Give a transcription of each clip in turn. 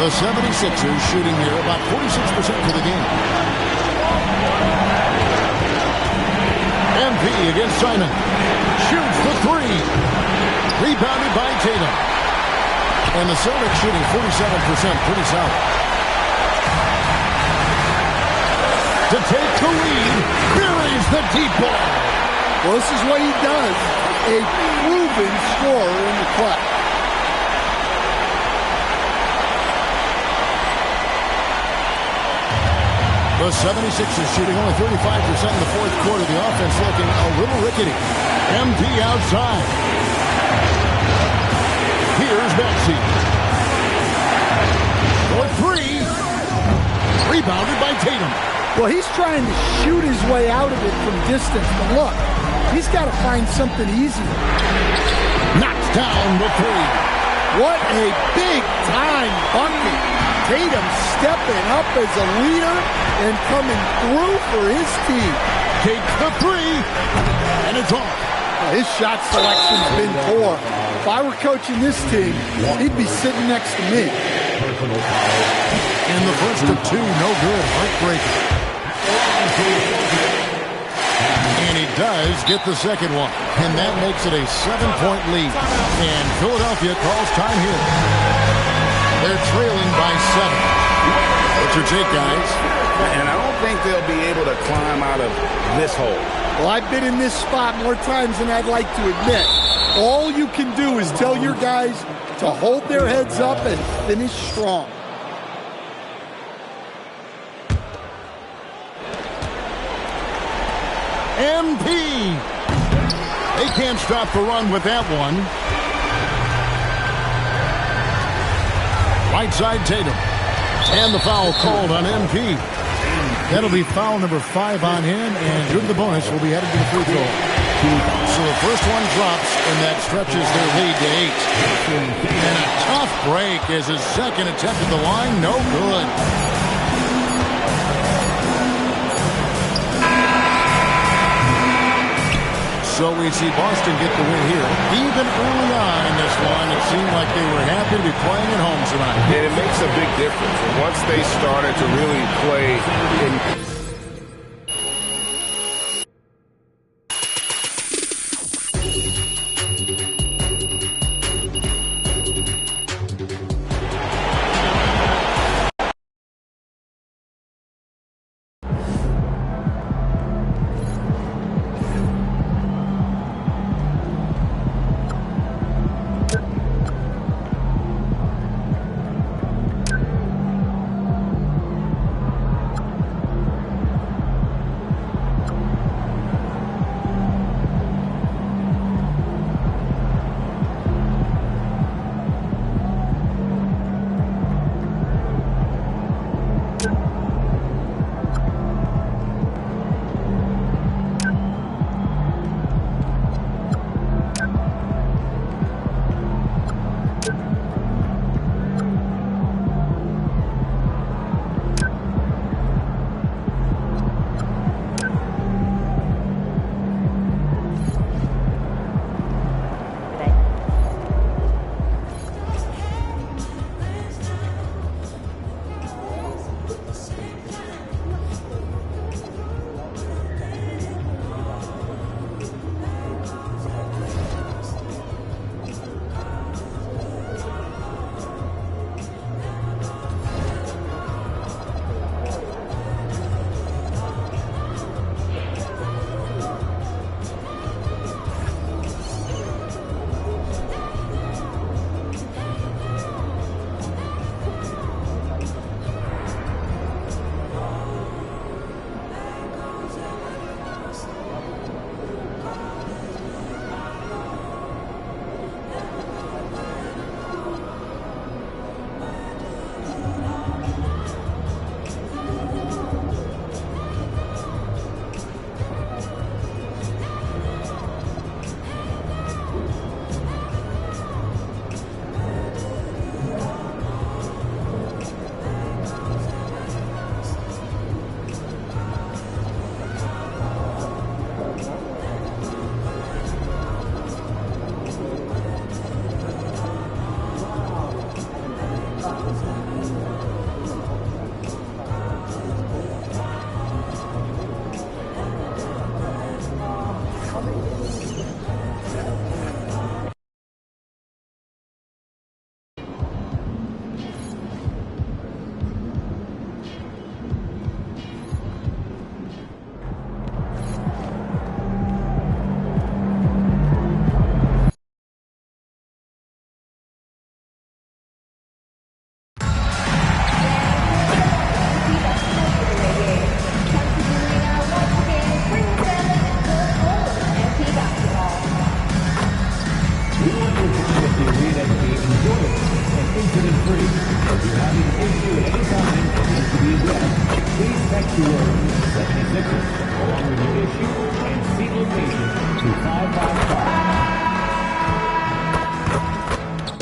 The 76ers shooting here about 46% for the game. MP against Simon. Shoots the three. Rebounded by Tatum. And the Celtics shooting 47%. Pretty solid. To take the lead. Buries the deep ball. Well, this is what he does. A proven scorer in the clutch. The 76ers shooting only 35% in the fourth quarter. The offense looking a little rickety. MP outside. Here's Maxey. For three. Rebounded by Tatum. Well, he's trying to shoot his way out of it from distance. But look, he's got to find something easier. Knocks down the three. What a big-time bucket. Tatum stepping up as a leader and coming through for his team. Takes the three, and it's off. His shot selection's been poor. If I were coaching this team, he'd be sitting next to me. And the first of two, no good. Heartbreaker. And he does get the second one. And that makes it a 7-point lead. And Philadelphia calls time here. They're trailing by 7. What's your take, guys? And I don't think they'll be able to climb out of this hole. Well, I've been in this spot more times than I'd like to admit. All you can do is tell your guys to hold their heads up and finish strong. MP. They can't stop the run with that one. Right side Tatum. And the foul called on MP. That'll be foul number 5 on him, and due to the bonus, will be headed to the free throw. So the first one drops, and that stretches their lead to 8. And a tough break as his second attempt at the line, no good. So we see Boston get the win here. Even early on in this one, it seemed like they were happy to be playing at home tonight. And it makes a big difference. Once they started to really play in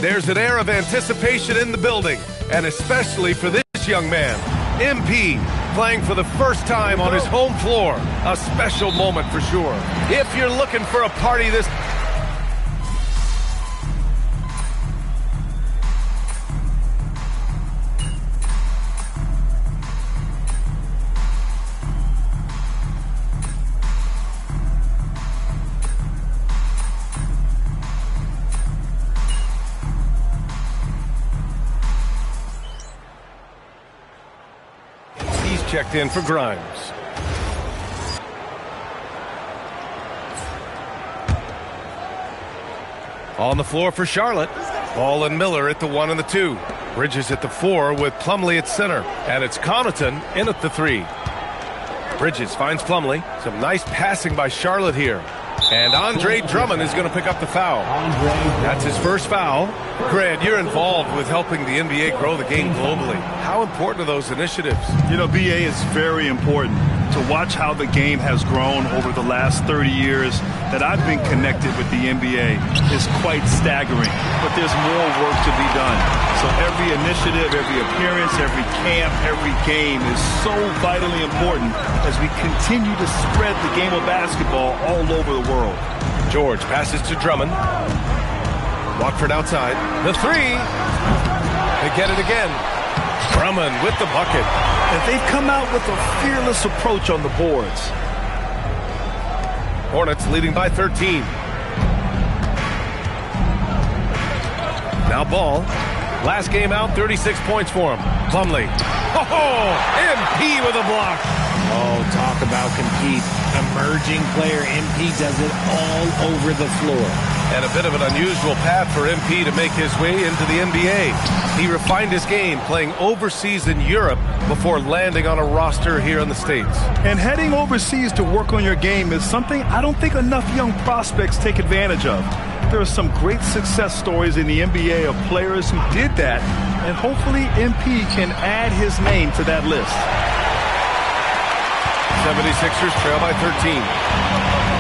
There's an air of anticipation in the building, and especially for this young man, MP, playing for the first time on his home floor. A special moment for sure. If you're looking for a party this... Checked in for Grimes. On the floor for Charlotte. Ball and Miller at the 1 and the 2. Bridges at the 4 with Plumlee at center. And it's Connaughton in at the 3. Bridges finds Plumlee. Some nice passing by Charlotte here. And Andre Drummond is going to pick up the foul. That's his first foul. Grant, you're involved with helping the NBA grow the game globally. How important are those initiatives? You know, BA, is very important to watch how the game has grown over the last 30 years that I've been connected with the NBA is quite staggering. But there's more work to be done. So every initiative, every appearance, every camp, every game is so vitally important as we continue to spread the game of basketball all over the world. George passes to Drummond. Watford outside. The 3. They get it again. Drummond with the bucket. And they've come out with a fearless approach on the boards. Hornets leading by 13. Now Ball. Last game out, 36 points for him. Plumlee. Oh, MP with a block. Oh, talk about compete. Emerging player, MP does it all over the floor. And a bit of an unusual path for MP to make his way into the NBA. He refined his game playing overseas in Europe before landing on a roster here in the States. And heading overseas to work on your game is something I don't think enough young prospects take advantage of. There are some great success stories in the NBA of players who did that, and hopefully MP can add his name to that list. 76ers trail by 13.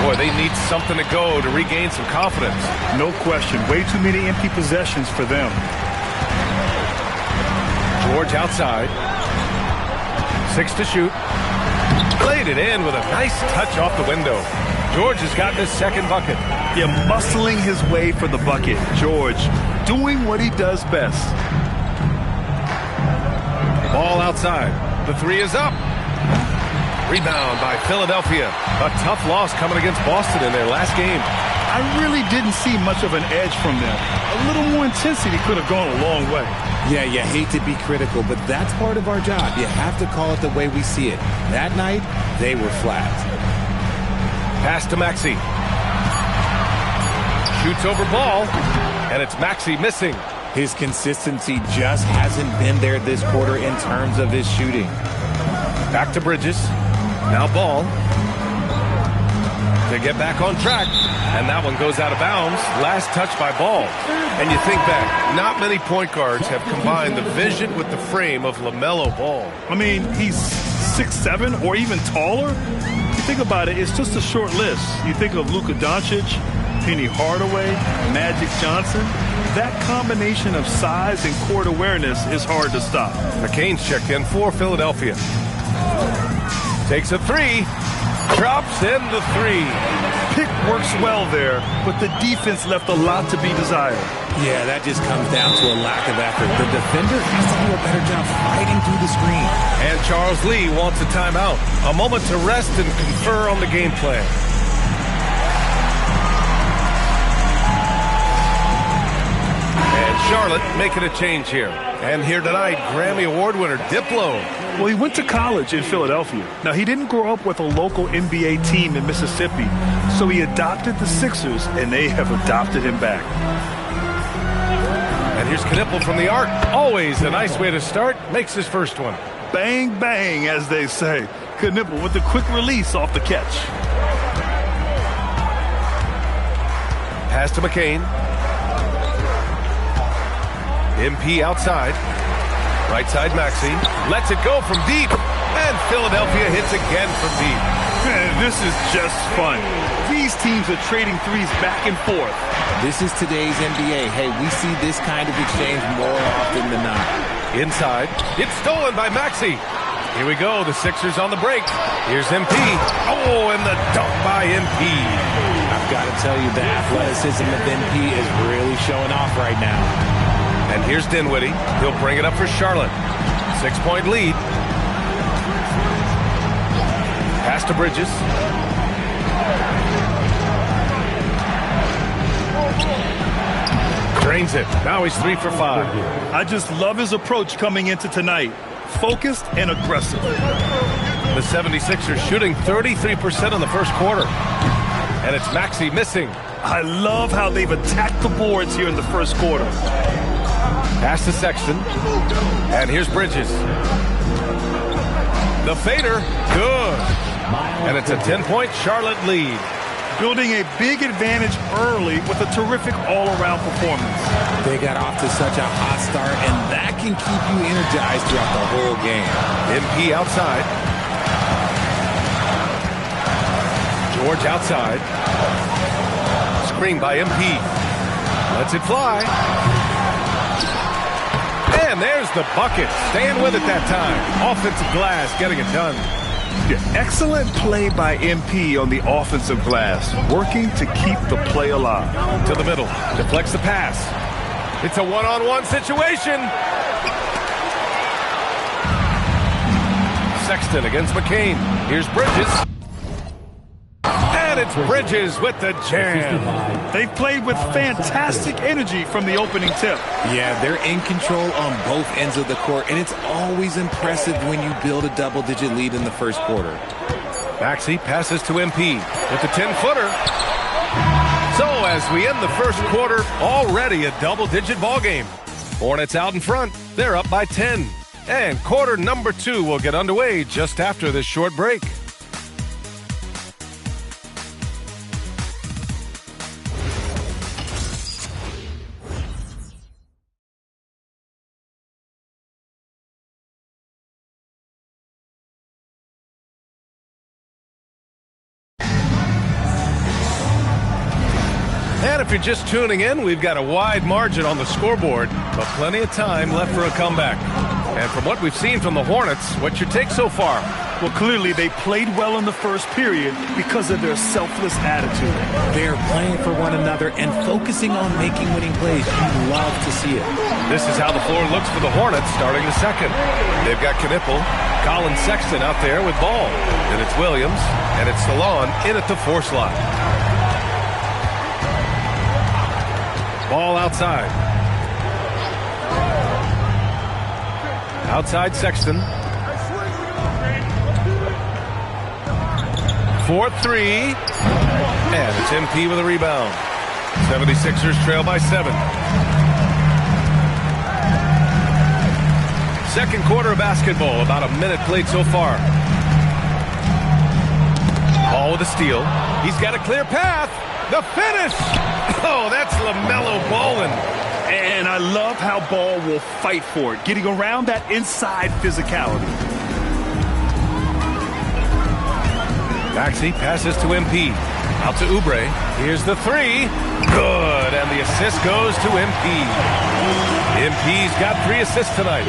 Boy, they need something to go to regain some confidence. No question. Way too many empty possessions for them. George outside. 6 to shoot. Played it in with a nice touch off the window. George has got his second bucket. Yeah, muscling his way for the bucket. George doing what he does best. Ball outside. The 3 is up. Rebound by Philadelphia. A tough loss coming against Boston in their last game. I really didn't see much of an edge from them. A little more intensity could have gone a long way. Yeah, you hate to be critical, but that's part of our job. You have to call it the way we see it. That night, they were flat. Pass to Maxey. Shoots over Ball, and it's Maxey missing. His consistency just hasn't been there this quarter in terms of his shooting. Back to Bridges. Now Ball. To get back on track. And that one goes out of bounds. Last touch by Ball. And you think back, not many point guards have combined the vision with the frame of LaMelo Ball. I mean, he's 6'7" or even taller. You think about it, it's just a short list. You think of Luka Doncic, Penny Hardaway, Magic Johnson. That combination of size and court awareness is hard to stop. McCain's checked in for Philadelphia. Takes a 3. Drops in the 3. Pick works well there, but the defense left a lot to be desired. Yeah, that just comes down to a lack of effort. The defender has to do a better job fighting through the screen. And Charles Lee wants a timeout. A moment to rest and confer on the game plan. And Charlotte making a change here. And here tonight, Grammy Award winner Diplo. Well, he went to college in Philadelphia. Now, he didn't grow up with a local NBA team in Mississippi, so he adopted the Sixers, and they have adopted him back. And here's Knipple from the arc. Always a nice way to start. Makes his first one. Bang, bang, as they say. Knipple with the quick release off the catch. Pass to McCain. MP outside. Right side Maxey. Lets it go from deep. And Philadelphia hits again from deep. Man, this is just fun. These teams are trading threes back and forth. This is today's NBA. Hey, we see this kind of exchange more often than not. Inside. It's stolen by Maxey. Here we go. The Sixers on the break. Here's MP. Oh, and the dunk by MP. I've got to tell you, the athleticism of MP is really showing off right now. And here's Dinwiddie. He'll bring it up for Charlotte. 6-point lead. Pass to Bridges. Drains it. Now he's 3 for 5. I just love his approach coming into tonight. Focused and aggressive. The 76ers shooting 33% in the first quarter. And it's Maxey missing. I love how they've attacked the boards here in the first quarter. Pass to Sexton. And here's Bridges. The fader. Good. And it's a 10-point Charlotte lead. Building a big advantage early with a terrific all-around performance. They got off to such a hot start, and that can keep you energized throughout the whole game. MP outside. George outside. Screen by MP. Lets it fly. And there's the bucket. Staying with it that time. Offensive glass getting it done. Yeah, excellent play by MP on the offensive glass, working to keep the play alive. To the middle, deflects the pass. It's a one-on-one situation. Sexton against McCain. Here's Bridges. And it's Bridges with the jam. They've played with fantastic energy from the opening tip. Yeah, they're in control on both ends of the court, and it's always impressive when you build a double-digit lead in the first quarter. Maxey passes to MP with the 10-footer. So as we end the first quarter, already a double-digit ball game. Hornets out in front. They're up by 10. And quarter number 2 will get underway just after this short break. And if you're just tuning in, we've got a wide margin on the scoreboard, but plenty of time left for a comeback. And from what we've seen from the Hornets, what's your take so far? Well, clearly they played well in the first period because of their selfless attitude. They're playing for one another and focusing on making winning plays. You love to see it. This is how the floor looks for the Hornets starting the second. They've got Knipple, Colin Sexton out there with ball. Then it's Williams, and it's Salon in at the 4 slot. Ball outside. Outside Sexton. 4-3. And it's MP with a rebound. 76ers trail by 7. Second quarter of basketball. About a minute played so far. Ball with a steal. He's got a clear path. The finish! Oh, that's LaMelo Ballin. And I love how Ball will fight for it, getting around that inside physicality. Maxey passes to MP. Out to Oubre. Here's the 3. Good. And the assist goes to MP. MP's got 3 assists tonight.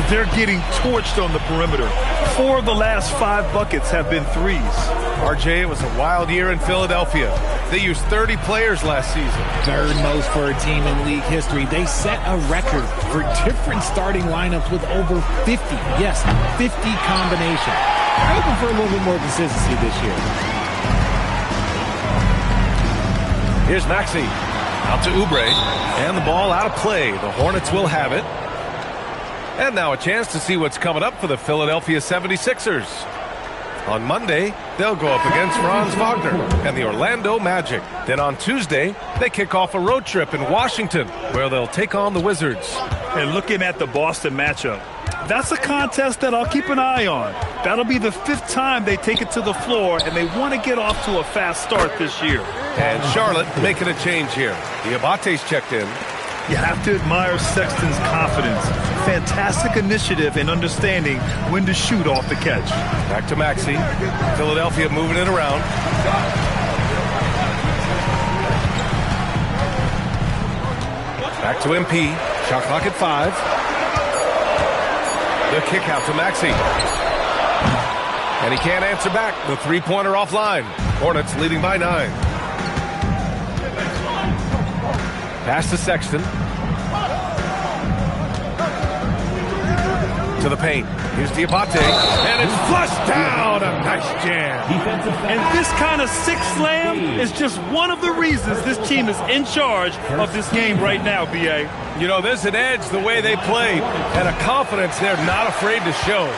They're getting torched on the perimeter. 4 of the last 5 buckets have been threes. RJ, it was a wild year in Philadelphia. They used 30 players last season. Third most for a team in league history. They set a record for different starting lineups with over 50. Yes, 50 combinations. Hoping for a little bit more consistency this year. Here's Maxey. Out to Oubre. And the ball out of play. The Hornets will have it. And now a chance to see what's coming up for the Philadelphia 76ers. On Monday, they'll go up against Franz Wagner and the Orlando Magic. Then on Tuesday, they kick off a road trip in Washington, where they'll take on the Wizards. And looking at the Boston matchup, that's a contest that I'll keep an eye on. That'll be the 5th time they take it to the floor, and they want to get off to a fast start this year. And Charlotte making a change here. Diabate's checked in. You have to admire Sexton's confidence. Fantastic initiative in understanding when to shoot off the catch. Back to Maxey. Philadelphia moving it around. Back to MP. Shot clock at 5. The kick out to Maxey. And he can't answer back. The three-pointer offline. Hornets leading by 9. Pass to Sexton. To the paint. Here's Diabate. And it's flushed down. A nice jam. And this kind of six slam is just one of the reasons this team is in charge of this game right now, B.A. You know, there's an edge the way they play and a confidence they're not afraid to show.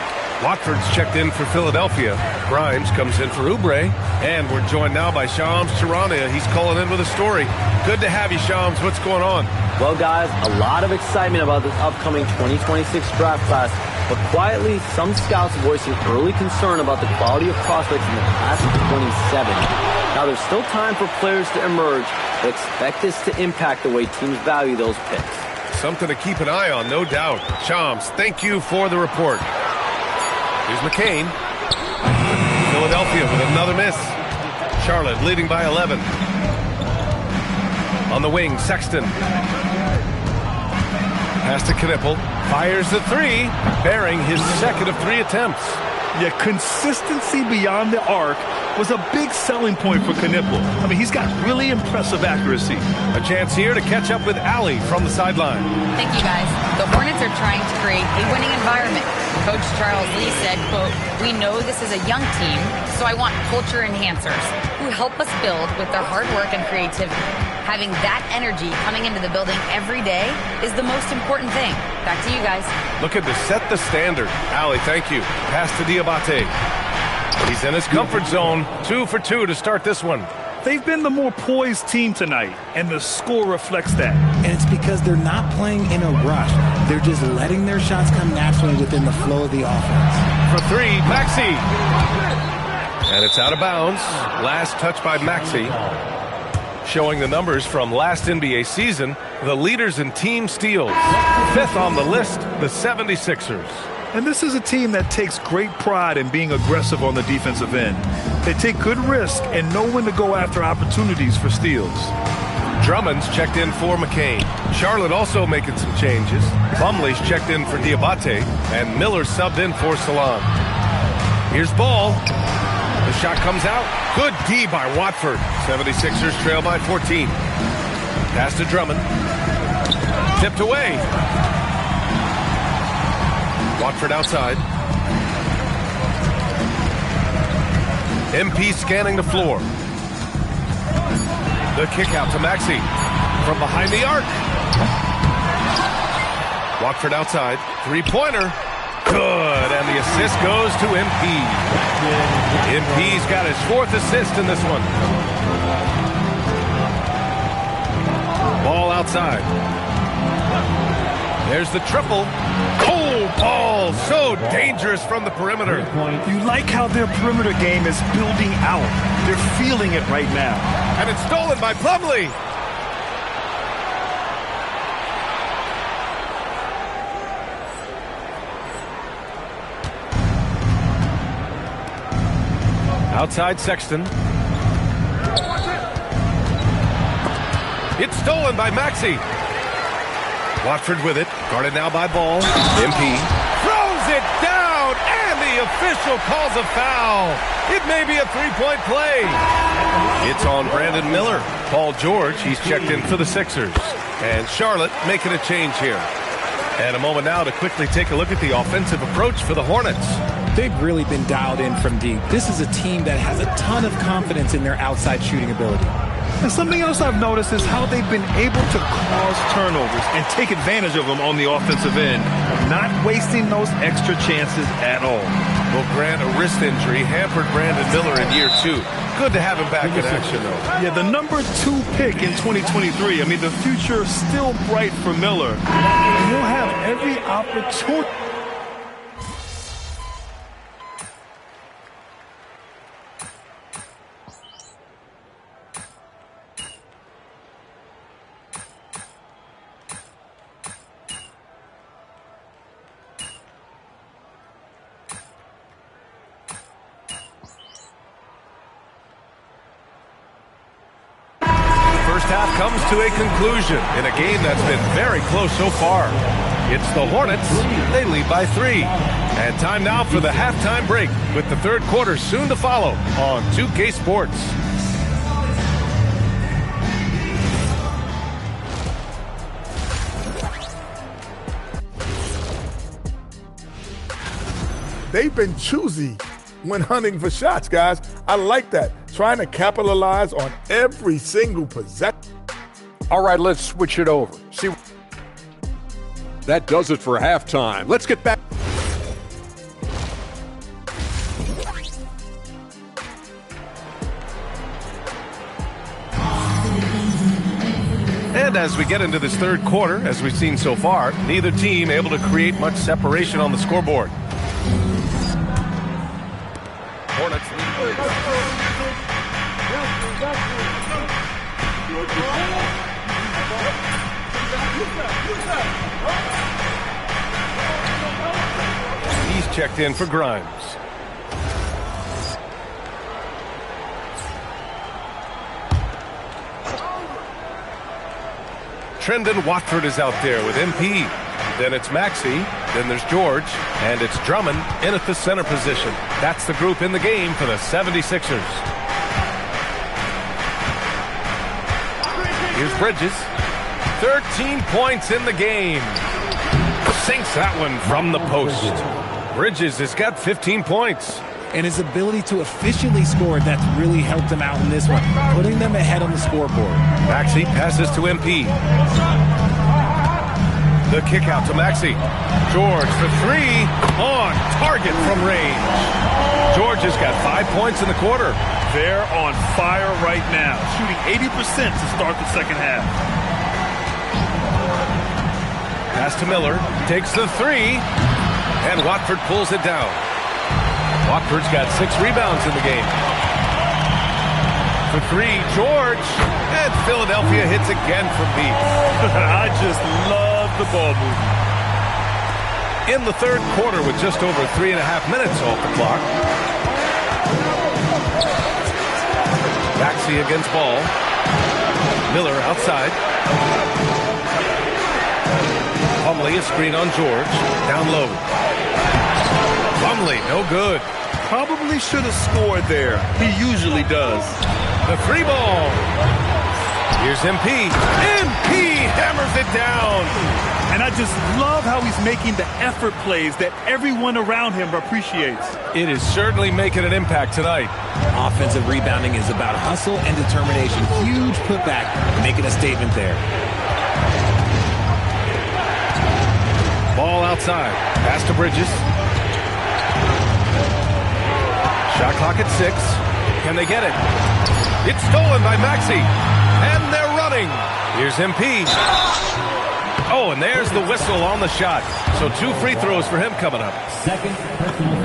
Watford's checked in for Philadelphia. Grimes comes in for Oubre. And we're joined now by Shams Charania. He's calling in with a story. Good to have you, Shams. What's going on? Well, guys, a lot of excitement about this upcoming 2026 draft class. But quietly, some scouts voicing early concern about the quality of prospects in the class of 27. Now, there's still time for players to emerge, but expect this to impact the way teams value those picks. Something to keep an eye on, no doubt. Shams, thank you for the report. Here's McCain. Philadelphia with another miss. Charlotte leading by 11. On the wing, Sexton. Pass to Knipple. Fires the three, bearing his second of 3 attempts. Yeah, consistency beyond the arc was a big selling point for Knipple. I mean, he's got really impressive accuracy. A chance here to catch up with Allie from the sideline. Thank you, guys. The Hornets are trying to create a winning environment. Coach Charles Lee said, quote, "We know this is a young team, so I want culture enhancers who help us build with their hard work and creativity. Having that energy coming into the building every day is the most important thing." Back to you guys. Looking to set the standard. Allie, thank you. Pass to Diabate. He's in his comfort zone. 2 for 2 to start this one. They've been the more poised team tonight, and the score reflects that. And it's because they're not playing in a rush. They're just letting their shots come naturally within the flow of the offense. For 3, Maxey. And it's out of bounds. Last touch by Maxey. Showing the numbers from last NBA season, the leaders in team steals. 5th on the list, the 76ers. And this is a team that takes great pride in being aggressive on the defensive end. They take good risk and know when to go after opportunities for steals. Drummond's checked in for McCain. Charlotte also making some changes. Plumlee's checked in for Diabate, and Miller subbed in for Salam. Here's Ball. The shot comes out. Good D by Watford. 76ers trail by 14. Pass to Drummond. Tipped away. Watford outside. MP scanning the floor. The kick out to Maxey. From behind the arc. Watford outside. Three-pointer. Good. And the assist goes to MP. MP's got his 4th assist in this one. Ball outside. There's the triple. Oh, Ball. So dangerous from the perimeter. You like how their perimeter game is building out. They're feeling it right now. And it's stolen by Plumlee. Outside Sexton. It's stolen by Maxey. Watford with it. Guarded now by Ball. MP throws it down, and the official calls a foul. It may be a three-point play. It's on Brandon Miller. Paul George, he's checked in for the Sixers. And Charlotte making a change here. And a moment now to quickly take a look at the offensive approach for the Hornets. They've really been dialed in from deep. This is a team that has a ton of confidence in their outside shooting ability. And something else I've noticed is how they've been able to cause turnovers and take advantage of them on the offensive end, not wasting those extra chances at all. Well, Grant, a wrist injury hampered Brandon Miller in year 2. Good to have him back in action, though. Yeah, the number 2 pick in 2023. I mean, the future is still bright for Miller. And he'll have every opportunity. comes to a conclusion in a game that's been very close so far. It's the Hornets. They lead by 3. And time now for the halftime break with the third quarter soon to follow on 2K Sports. They've been choosy when hunting for shots, guys. I like that. Trying to capitalize on every single possession. All right, let's switch it over. See, that does it for halftime. Let's get back. And as we get into this third quarter, as we've seen so far, neither team able to create much separation on the scoreboard. Hornets lead. He's checked in for Grimes. Trendon Watford is out there with MP. Then it's Maxey, then there's George, and it's Drummond in at the center position. That's the group in the game for the 76ers. Here's Bridges. 13 points in the game. Sinks that one from the post. Bridges has got 15 points. And his ability to efficiently score, that's really helped him out in this one, putting them ahead on the scoreboard. Maxey passes to MP. The kick out to Maxey. George for 3, on target from range. George has got 5 points in the quarter. They're on fire right now, shooting 80% to start the second half. Pass to Miller, takes the 3, and Watford pulls it down. Watford's got 6 rebounds in the game. For 3, George, and Philadelphia hits again from deep. I just love the ball movement. In the third quarter with just over 3.5 minutes off the clock. Maxey against ball. Miller outside. Plumlee a screen on George. Down low. Plumlee, no good. Probably should have scored there. He usually does. The 3 ball. Here's MP. MP hammers it down. And I just love how he's making the effort plays that everyone around him appreciates. It is certainly making an impact tonight. Offensive rebounding is about hustle and determination. Huge putback, making a statement there. Ball outside. Pass to Bridges. Shot clock at 6. Can they get it? It's stolen by Maxey. And they're running. Here's MP. Oh, and there's the whistle on the shot. So 2 free throws for him coming up.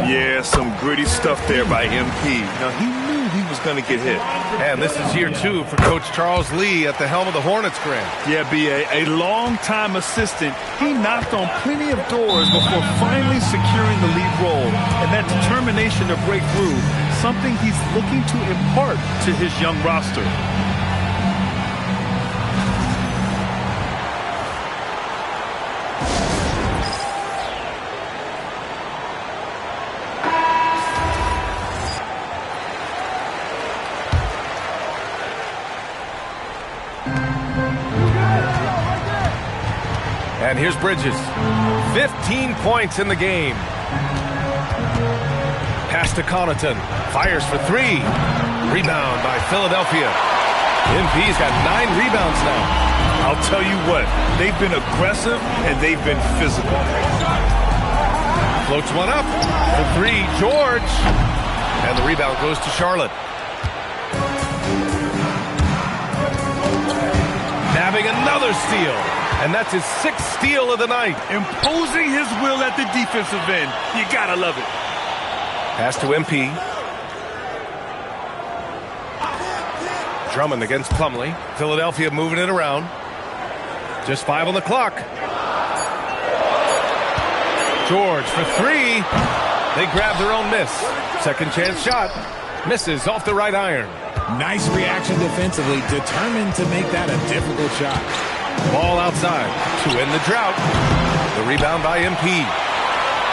Yeah, some gritty stuff there by MP. Now, he knew he was going to get hit. And this is year 2 for Coach Charles Lee at the helm of the Hornets, Grant. Yeah, B.A., a long-time assistant. He knocked on plenty of doors before finally securing the lead role. And that determination to break through, something he's looking to impart to his young roster. And here's Bridges. 15 points in the game. Pass to Connaughton. Fires for 3. Rebound by Philadelphia. MP's got 9 rebounds now. I'll tell you what, they've been aggressive and they've been physical. Floats one up. For 3, George. And the rebound goes to Charlotte. Nabbing another steal. And that's his 6th steal of the night. Imposing his will at the defensive end. You gotta love it. Pass to MP. Drummond against Plumlee. Philadelphia moving it around. Just 5 on the clock. George for 3. They grab their own miss. Second chance shot. Misses off the right iron. Nice reaction defensively, determined to make that a difficult shot. Ball outside to end the drought. The rebound by MP.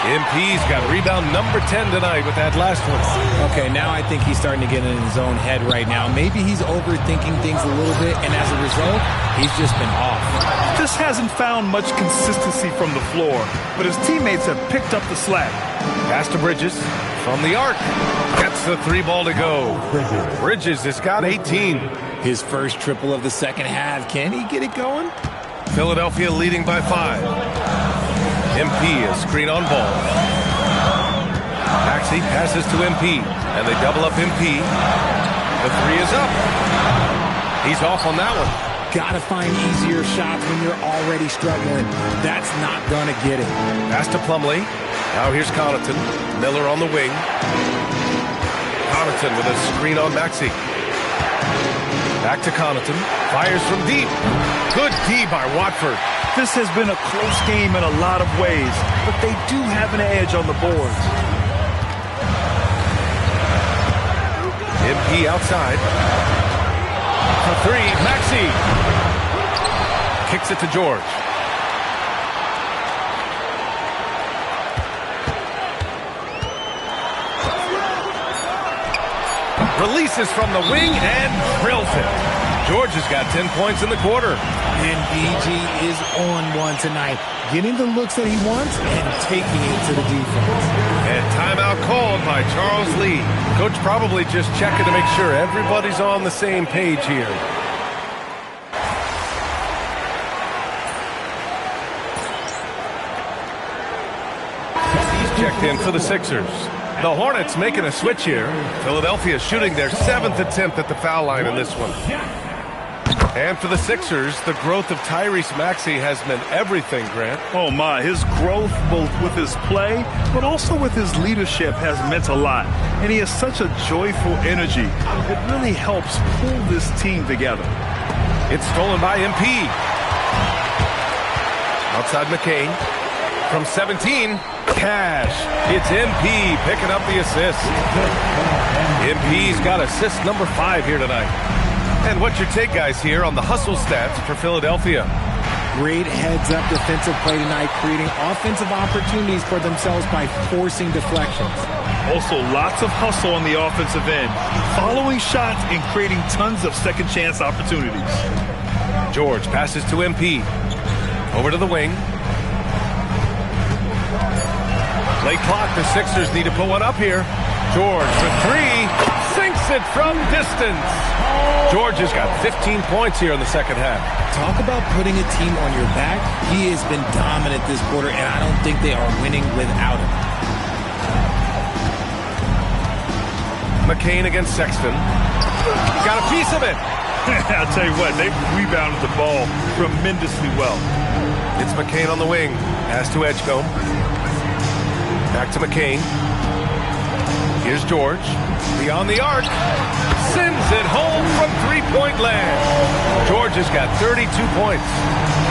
MP's got rebound number 10 tonight with that last one. Okay, now I think he's starting to get in his own head right now. Maybe he's overthinking things a little bit, and as a result, he's just been off. Just hasn't found much consistency from the floor, but his teammates have picked up the slack. Pass to Bridges from the arc. Gets the 3 ball to go. Bridges has got 18. His first triple of the second half. Can he get it going? Philadelphia leading by 5. MP a screen on ball. Maxey passes to MP, and they double up MP. The 3 is up. He's off on that one. Gotta find easier shots when you're already struggling. That's not gonna get it. Pass to Plumlee. Now here's Connaughton. Miller on the wing. Connaughton with a screen on Maxey. Back to Connaughton. Fires from deep. Good D by Watford. This has been a close game in a lot of ways, but they do have an edge on the boards. MP outside. For 3, Maxey. Kicks it to George. Releases from the wing and drills it. George has got 10 points in the quarter. And BG is on one tonight, getting the looks that he wants and taking it to the defense. And timeout called by Charles Lee. Coach probably just checking to make sure everybody's on the same page here. He's checked in for the Sixers. The Hornets making a switch here. Philadelphia shooting their 7th attempt at the foul line in this one. And for the Sixers, the growth of Tyrese Maxey has meant everything, Grant. Oh, my. His growth, both with his play, but also with his leadership, has meant a lot. And he has such a joyful energy. It really helps pull this team together. It's stolen by MP. Outside McCain. From 17, Cash. It's MP picking up the assist. MP's got assist number 5 here tonight. And what's your take, guys, here on the hustle stats for Philadelphia? Great heads-up defensive play tonight, creating offensive opportunities for themselves by forcing deflections. Also, lots of hustle on the offensive end, following shots and creating tons of second-chance opportunities. George passes to MP. Over to the wing. Late clock, the Sixers need to put one up here. George for 3, sinks it from distance. George has got 15 points here in the second half. Talk about putting a team on your back. He has been dominant this quarter, and I don't think they are winning without him. McCain against Sexton. Got a piece of it. I'll tell you what, they've rebounded the ball tremendously well. It's McCain on the wing. Pass to Edgecombe. Back to McCain. Here's George. Beyond the arc. Sends it home from three-point land. George has got 32 points.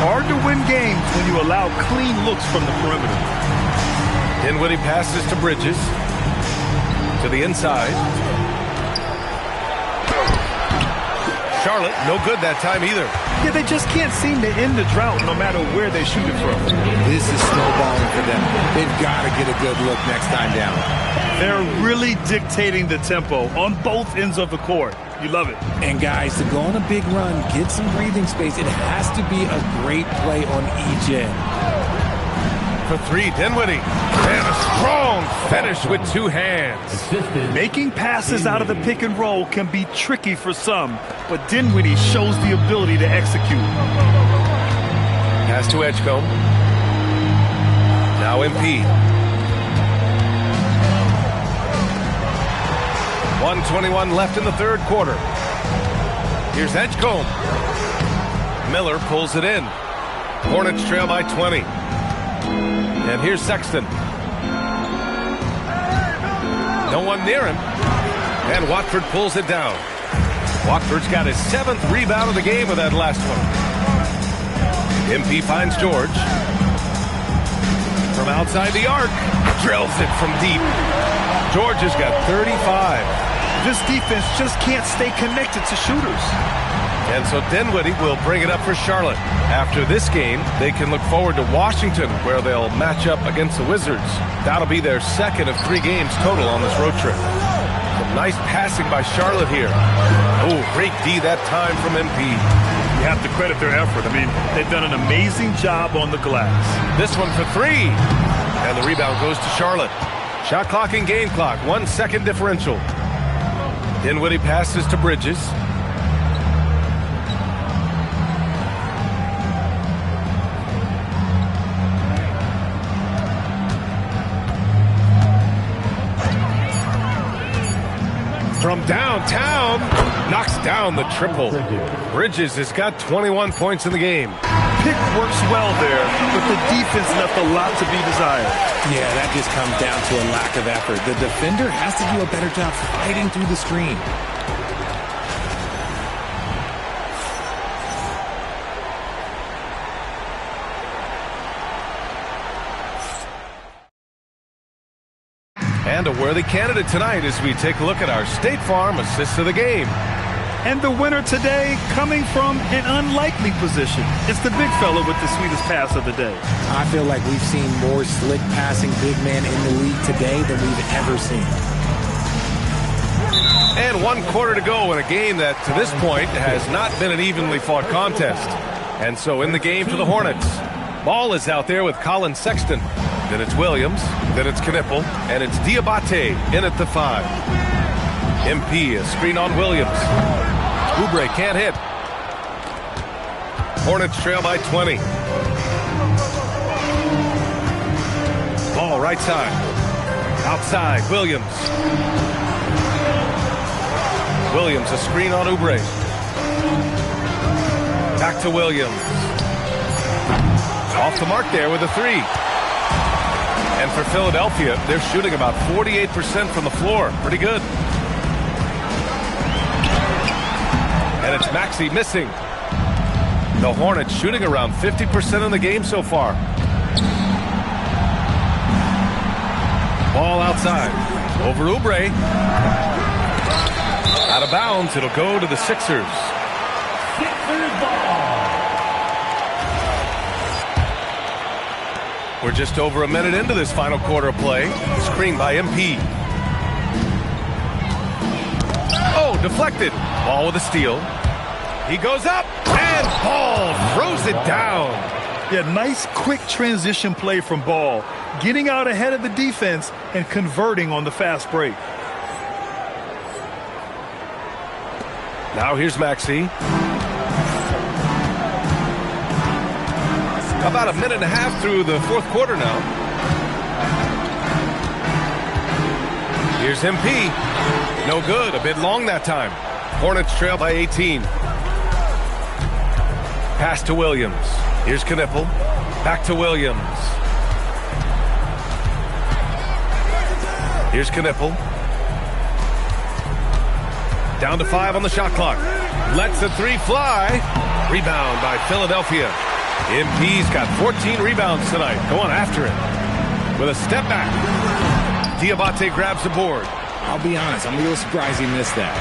Hard to win games when you allow clean looks from the perimeter. Dinwiddie passes to Bridges. To the inside. Charlotte, no good that time either. Yeah, they just can't seem to end the drought no matter where they shoot it from. This is snowballing for them. They've got to get a good look next time down. They're really dictating the tempo on both ends of the court. You love it. And guys, to go on a big run, get some breathing space, it has to be a great play on each end. For 3, Dinwiddie. And a strong finish with 2 hands. Making passes out of the pick and roll can be tricky for some, but Dinwiddie shows the ability to execute. Pass to Edgecombe. Now MP. 1:21 left in the third quarter. Here's Edgecombe. Miller pulls it in. Hornets trail by 20. And here's Sexton. No one near him. And Watford pulls it down. Watford's got his 7th rebound of the game with that last one. MP finds George. From outside the arc. Drills it from deep. George has got 35. This defense just can't stay connected to shooters. And so Dinwiddie will bring it up for Charlotte. After this game, they can look forward to Washington, where they'll match up against the Wizards. That'll be their second of 3 games total on this road trip. Some nice passing by Charlotte here. Oh, great D that time from MP. You have to credit their effort. I mean, they've done an amazing job on the glass. This one for 3. And the rebound goes to Charlotte. Shot clock and game clock, 1 second differential. Dinwiddie passes to Bridges. From downtown, knocks down the triple. Bridges has got 21 points in the game. Pick works well there, but the defense left a lot to be desired. Yeah, that just comes down to a lack of effort. The defender has to do a better job fighting through the screen. And a worthy candidate tonight as we take a look at our State Farm assist of the game. And the winner today coming from an unlikely position. It's the big fella with the sweetest pass of the day. I feel like we've seen more slick passing big men in the league today than we've ever seen. And 1 quarter to go in a game that, to this point, has not been an evenly fought contest. And so in the game for the Hornets, ball is out there with Colin Sexton. Then it's Williams, then it's Knipple, and it's Diabate in at the 5. MP, a screen on Williams. Oubre can't hit. Hornets trail by 20. Ball right side. Outside, Williams. Williams, a screen on Oubre. Back to Williams. Off the mark there with a 3. And for Philadelphia, they're shooting about 48% from the floor. Pretty good. And it's Maxey missing. The Hornets shooting around 50% in the game so far. Ball outside. Over Oubre. Out of bounds. It'll go to the Sixers. We're just over a minute into this final quarter of play. Screen by MP. Oh, deflected. Ball with a steal. He goes up, and Ball throws it down. Yeah, nice quick transition play from Ball. Getting out ahead of the defense and converting on the fast break. Now here's Maxey. About a minute and a half through the 4th quarter now. Here's MP. No good. A bit long that time. Hornets trail by 18. Pass to Williams. Here's Knipple. Back to Williams. Here's Knipple. Down to 5 on the shot clock. Lets the 3 fly. Rebound by Philadelphia. MP's got 14 rebounds tonight. Going after it. With a step back. Diabate grabs the board. I'll be honest, I'm a little surprised he missed that.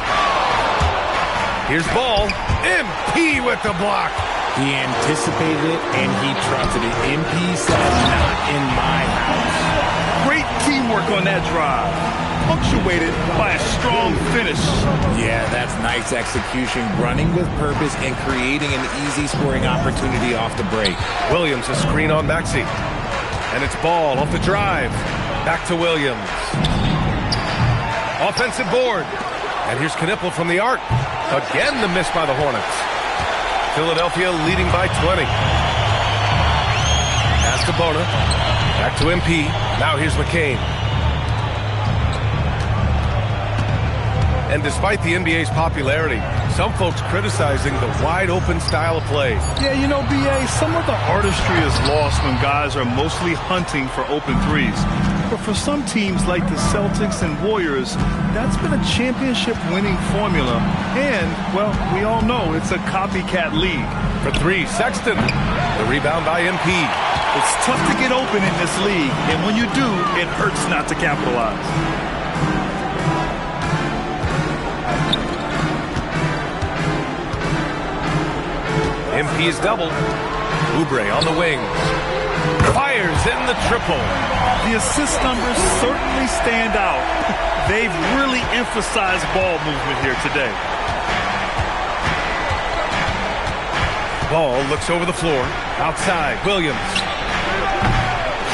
Here's Ball. MP with the block. He anticipated it and he trusted it. MP said, not in my house. Great teamwork on that drive. Punctuated by a strong finish. Yeah, that's nice execution. Running with purpose and creating an easy scoring opportunity off the break. Williams, a screen on Maxey. And it's Ball off the drive. Back to Williams. Offensive board. And here's Knipple from the arc. Again, the miss by the Hornets. Philadelphia leading by 20. Pass to Bona. Back to MP. Now here's McCain. And despite the NBA's popularity, some folks criticizing the wide-open style of play. Yeah, you know, B.A., some of the artistry is lost when guys are mostly hunting for open threes. But for some teams like the Celtics and Warriors, that's been a championship-winning formula. And, well, we all know it's a copycat league. For 3, Sexton. The rebound by MP. It's tough to get open in this league, and when you do, it hurts not to capitalize. MP is doubled. Oubre on the wing. Fires in the triple. The assist numbers certainly stand out. They've really emphasized ball movement here today. Ball looks over the floor. Outside, Williams.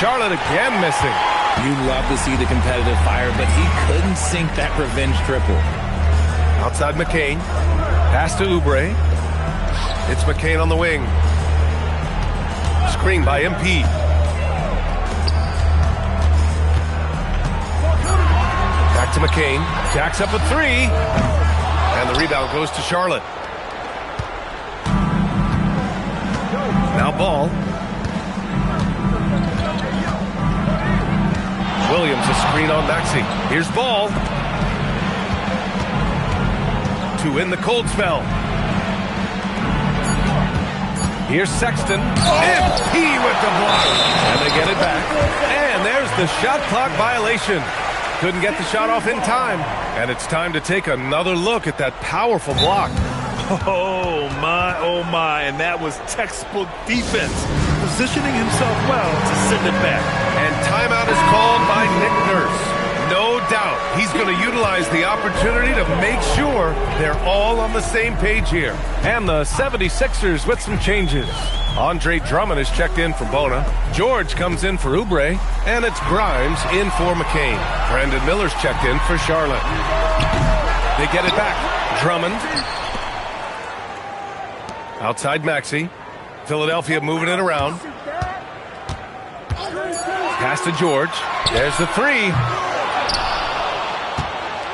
Charlotte again missing. You love to see the competitive fire, but he couldn't sink that revenge triple. Outside McCain. Pass to Oubre. It's McCain on the wing. Screen by MP. Back to McCain. Jacks up a three. And the rebound goes to Charlotte. Now Ball. Williams, a screen on Maxey. Here's Ball. To win the cold spell. Here's Sexton. MP with the block. And they get it back. And there's the shot clock violation. Couldn't get the shot off in time. And it's time to take another look at that powerful block. Oh, my. And that was textbook defense. Positioning himself well to send it back. And timeout is called by Nick Nurse. No doubt he's going to utilize the opportunity to make sure they're all on the same page here. And the 76ers with some changes. Andre Drummond is checked in for Bona. George comes in for Oubre. And it's Grimes in for McCain. Brandon Miller's checked in for Charlotte. They get it back. Drummond. Outside Maxey. Philadelphia moving it around. Pass to George. There's the three.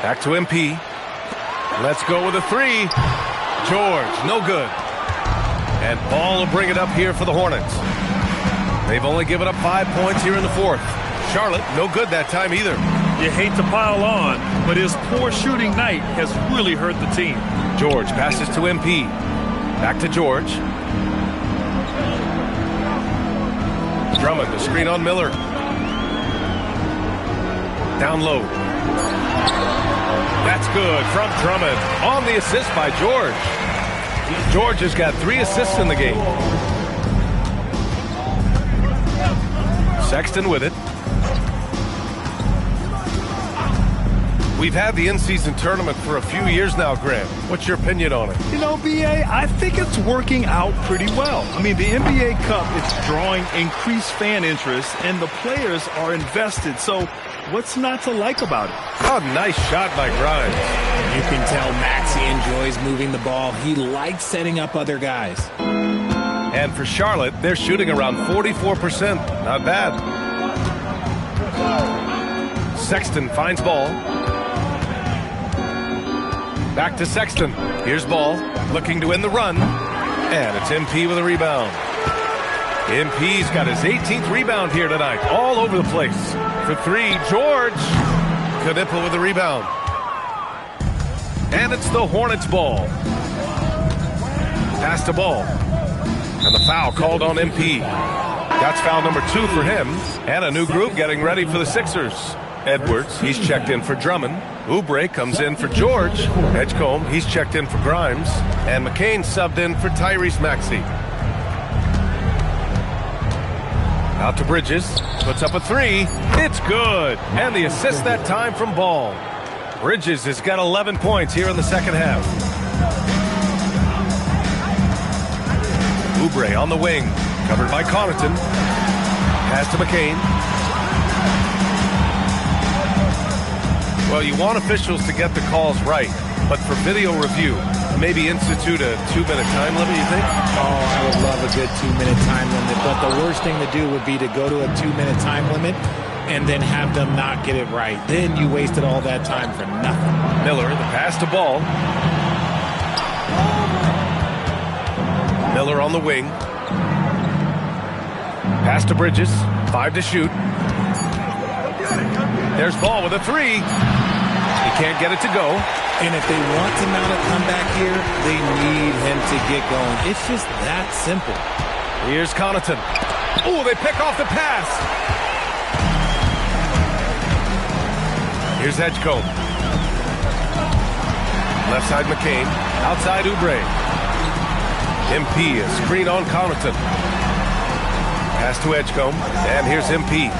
Back to MP. Let's go with a three. George, no good. And Ball will bring it up here for the Hornets. They've only given up 5 points here in the fourth. Charlotte, no good that time either. You hate to pile on, but his poor shooting night has really hurt the team. George passes to MP. Back to George. Drummond, the screen on Miller. Down low. That's good from Drummond. On the assist by George. George has got 3 assists in the game. Sexton with it. We've had the in-season tournament for a few years now, Grant. What's your opinion on it? You know, B.A., I think it's working out pretty well. I mean, the NBA Cup, it's drawing increased fan interest, and the players are invested. So what's not to like about it? Oh, nice shot by Grimes. You can tell Maxey enjoys moving the ball. He likes setting up other guys. And for Charlotte, they're shooting around 44%. Not bad. Sexton finds Ball. Back to Sexton. Here's Ball, looking to win the run. And it's MP with a rebound. MP's got his 18th rebound here tonight. All over the place. For three, George. Knipple with the rebound. And it's the Hornets' ball. Pass to Ball. And the foul called on MP. That's foul number 2 for him. And a new group getting ready for the Sixers. Edwards, he's checked in for Drummond. Oubre comes in for George. Edgecombe, he's checked in for Grimes. And McCain subbed in for Tyrese Maxey. Out to Bridges. Puts up a 3. It's good. And the assist that time from Ball. Bridges has got 11 points here in the second half. Oubre on the wing. Covered by Connaughton. Pass to McCain. Well, you want officials to get the calls right, but for video review, maybe institute a 2-minute time limit, you think? Oh, I would love a good 2-minute time limit, but the worst thing to do would be to go to a 2-minute time limit and then have them not get it right. Then you wasted all that time for nothing. Miller, the pass to Ball. Miller on the wing. Pass to Bridges. 5 to shoot. There's Ball with a 3. He can't get it to go. And if they want to mount a comeback here, they need him to get going. It's just that simple. Here's Connaughton. Oh, they pick off the pass. Here's Edgecombe. Left side McCain. Outside Oubre. MP, a screen on Connaughton. Pass to Edgecombe, and here's MP.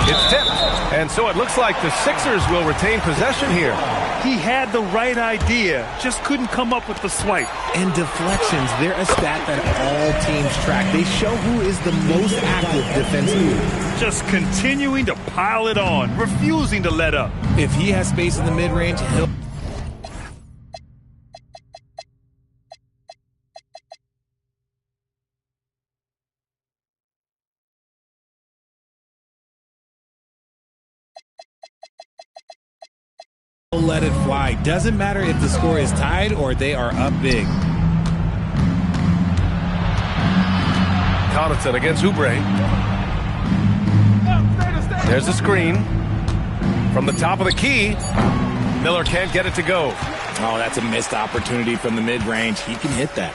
It's tipped, and so it looks like the Sixers will retain possession here. He had the right idea, just couldn't come up with the swipe. And deflections, they're a stat that all teams track. They show who is the most active defensively. Just continuing to pile it on, refusing to let up. If he has space in the mid-range, he'll... let it fly. Doesn't matter if the score is tied or they are up big. Connaughton against Oubre. There's a screen. From the top of the key, Miller can't get it to go. Oh, that's a missed opportunity from the mid-range. He can hit that.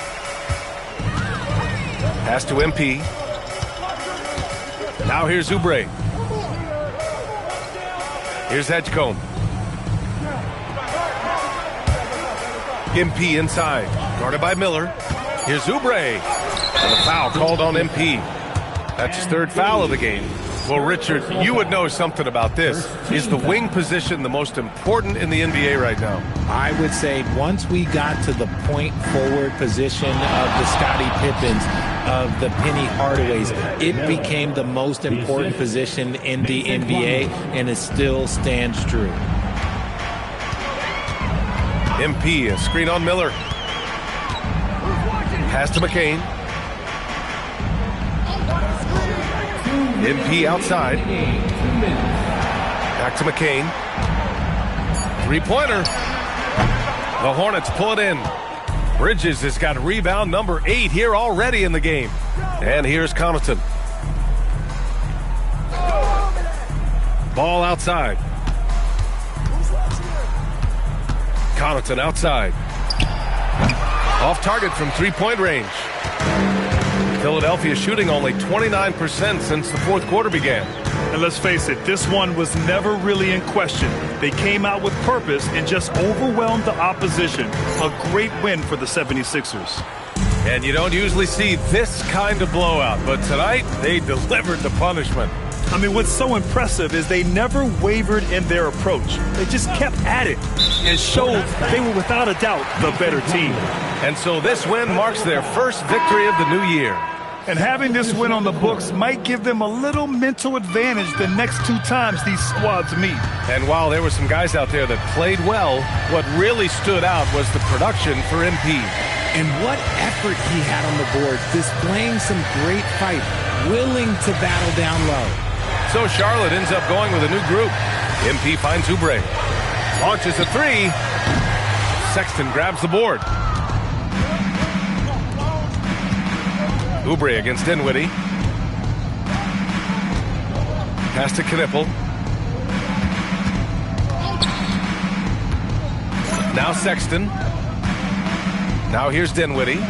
Pass to MP. Now here's Oubre. Here's Edgecombe. MP inside, guarded by Miller. Here's Oubre, and a foul called on MP. That's his third foul of the game. Well, Richard, you would know something about this. Is the wing position the most important in the NBA right now? I would say once we got to the point forward position of the Scottie Pippens, of the Penny Hardaways, it became the most important position in the NBA, and it still stands true. MP, a screen on Miller. Pass to McCain. MP outside. Back to McCain. Three-pointer. The Hornets pull it in. Bridges has got rebound number 8 here already in the game. And here's Connaughton. Ball outside. Connaughton outside. Off target from three-point range. Philadelphia shooting only 29% since the fourth quarter began. And let's face it, this one was never really in question. They came out with purpose and just overwhelmed the opposition. A great win for the 76ers. And you don't usually see this kind of blowout, but tonight they delivered the punishment. I mean, what's so impressive is they never wavered in their approach. They just kept at it and showed they were without a doubt the better team. And so this win marks their first victory of the new year. And having this win on the books might give them a little mental advantage the next 2 times these squads meet. And while there were some guys out there that played well, what really stood out was the production for MP. And what effort he had on the board, displaying some great fight, willing to battle down low. So Charlotte ends up going with a new group. MP finds Oubre. Launches a 3. Sexton grabs the board. Oubre against Dinwiddie. Pass to Knipple. Now Sexton. Now here's Dinwiddie.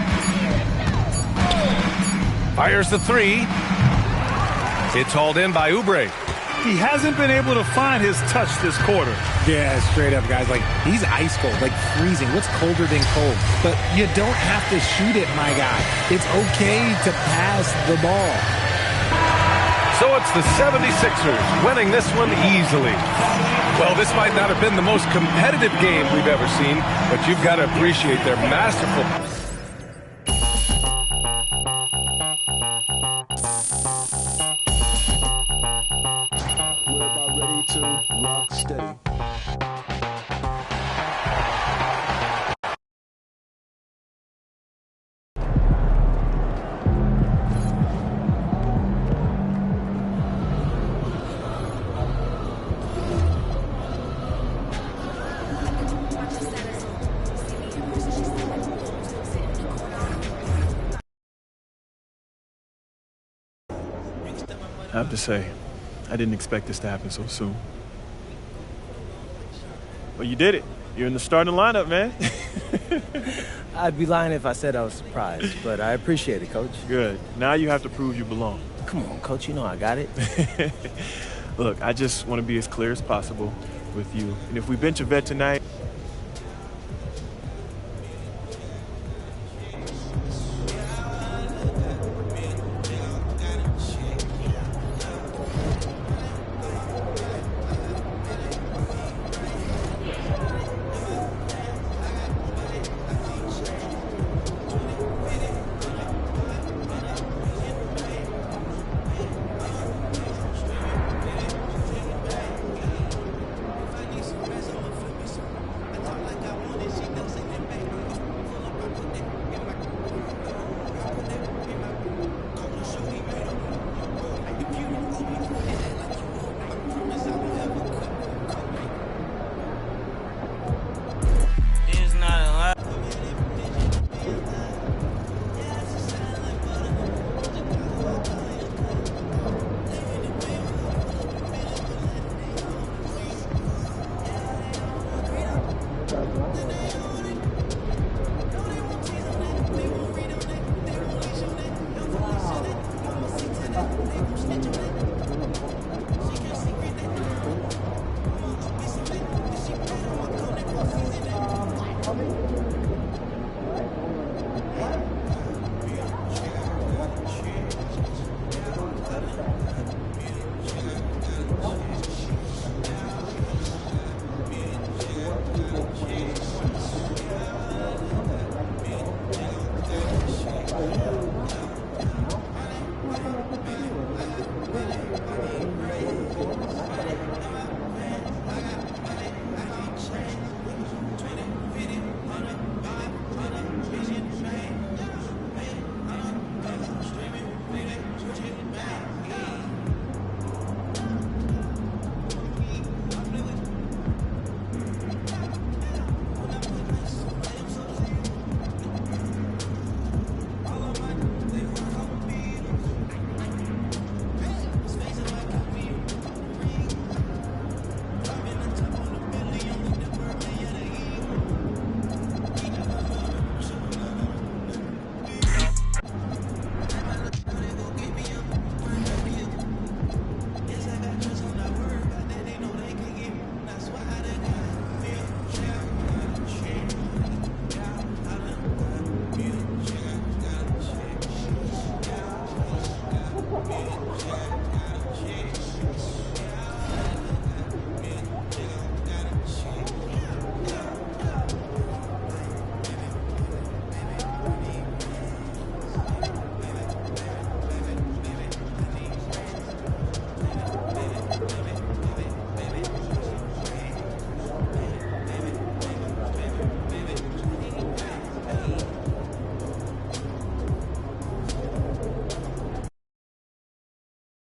Fires the 3. It's hauled in by Oubre. He hasn't been able to find his touch this quarter. Yeah, straight up, guys. Like, he's ice cold, like freezing. What's colder than cold? But you don't have to shoot it, my guy. It's okay to pass the ball. So it's the 76ers winning this one easily. Well, this might not have been the most competitive game we've ever seen, but you've got to appreciate their masterful... We're about ready to rock steady. I have to say, I didn't expect this to happen so soon. Well, you did it. You're in the starting lineup, man. I'd be lying if I said I was surprised, but I appreciate it, Coach. Good. Now you have to prove you belong. Come on, Coach. You know I got it. Look, I just want to be as clear as possible with you. And if we bench a vet tonight,